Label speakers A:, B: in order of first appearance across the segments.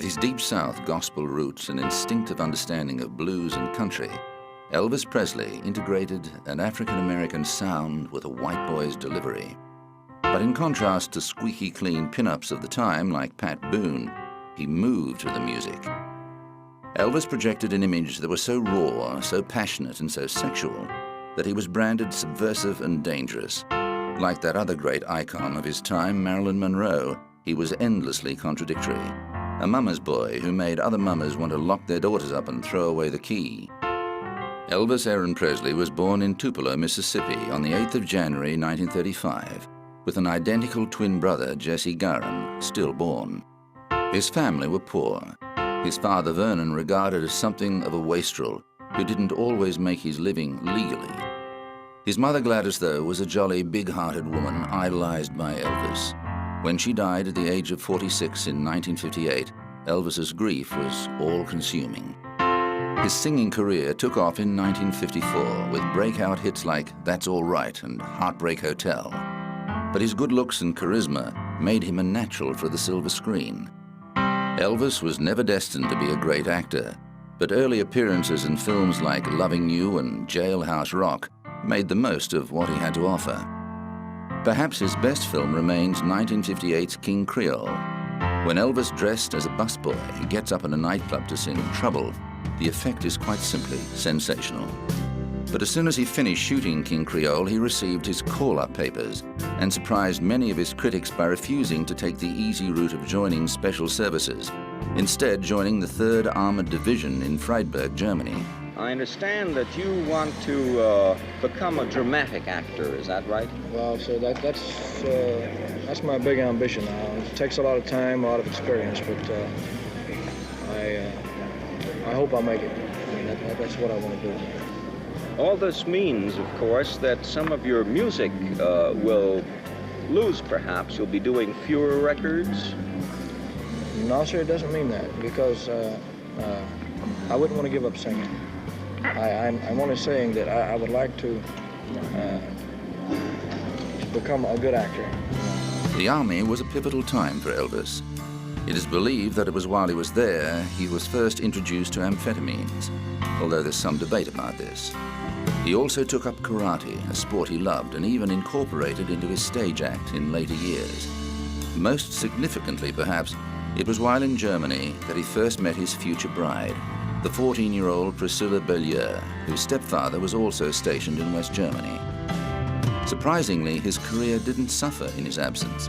A: With his Deep South gospel roots and instinctive understanding of blues and country, Elvis Presley integrated an African-American sound with a white boy's delivery. But in contrast to squeaky clean pin-ups of the time like Pat Boone, he moved to the music. Elvis projected an image that was so raw, so passionate and so sexual that he was branded subversive and dangerous. Like that other great icon of his time, Marilyn Monroe, he was endlessly contradictory. A mama's boy who made other mamas want to lock their daughters up and throw away the key. Elvis Aaron Presley was born in Tupelo, Mississippi on the 8th of January 1935, with an identical twin brother, Jesse Garum, still born. His family were poor. His father, Vernon, regarded as something of a wastrel who didn't always make his living legally. His mother, Gladys, though, was a jolly, big-hearted woman idolized by Elvis. When she died at the age of 46 in 1958, Elvis's grief was all-consuming. His singing career took off in 1954 with breakout hits like That's All Right and Heartbreak Hotel. But his good looks and charisma made him a natural for the silver screen. Elvis was never destined to be a great actor, but early appearances in films like Loving You and Jailhouse Rock made the most of what he had to offer. Perhaps his best film remains 1958's King Creole. When Elvis, dressed as a busboy, gets up in a nightclub to sing Trouble, the effect is quite simply sensational. But as soon as he finished shooting King Creole, he received his call-up papers and surprised many of his critics by refusing to take the easy route of joining special services, instead joining the 3rd Armored Division in Freiburg, Germany.
B: I understand that you want to become a dramatic actor, is that right?
C: Well, so that's my big ambition now. It takes a lot of time, a lot of experience, but I hope I'll make it. I mean, that's what I want to do.
B: All this means, of course, that some of your music will lose, perhaps. You'll be doing fewer records?
C: No, sir, it doesn't mean that, because I wouldn't want to give up singing. I'm only saying that I would like to become a good actor.
A: The Army was a pivotal time for Elvis. It is believed that it was while he was there he was first introduced to amphetamines, although there's some debate about this. He also took up karate, a sport he loved, and even incorporated into his stage act in later years. Most significantly, perhaps, it was while in Germany that he first met his future bride, the 14-year-old Priscilla Bellier, whose stepfather was also stationed in West Germany. Surprisingly, his career didn't suffer in his absence.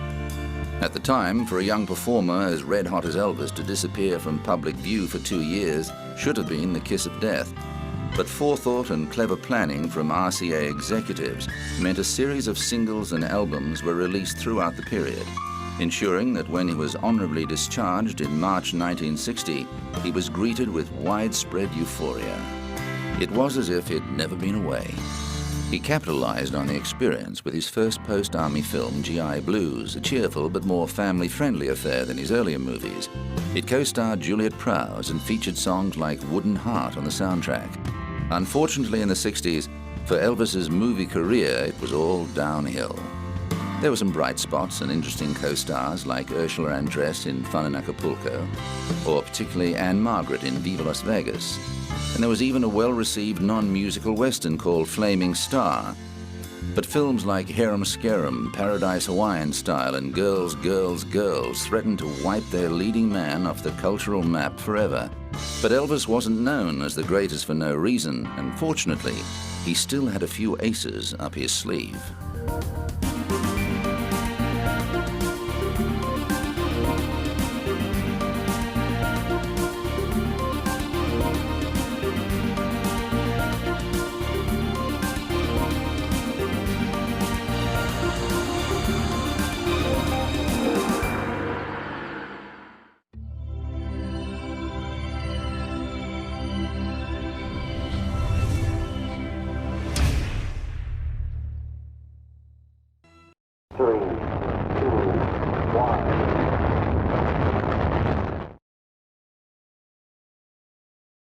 A: At the time, for a young performer as red-hot as Elvis to disappear from public view for 2 years should have been the kiss of death. But forethought and clever planning from RCA executives meant a series of singles and albums were released throughout the period, ensuring that when he was honorably discharged in March 1960, he was greeted with widespread euphoria. It was as if he'd never been away. He capitalized on the experience with his first post-army film, GI Blues, a cheerful but more family-friendly affair than his earlier movies. It co-starred Juliet Prowse and featured songs like Wooden Heart on the soundtrack. Unfortunately, in the 60s, for Elvis's movie career, it was all downhill. There were some bright spots and interesting co-stars like Ursula Andress in Fun in Acapulco, or particularly Anne Margaret in Viva Las Vegas. And there was even a well-received non-musical western called Flaming Star. But films like Harem Scarum, Paradise Hawaiian Style, and Girls, Girls, Girls threatened to wipe their leading man off the cultural map forever. But Elvis wasn't known as the greatest for no reason, and fortunately, he still had a few aces up his sleeve.
D: Three, two, one.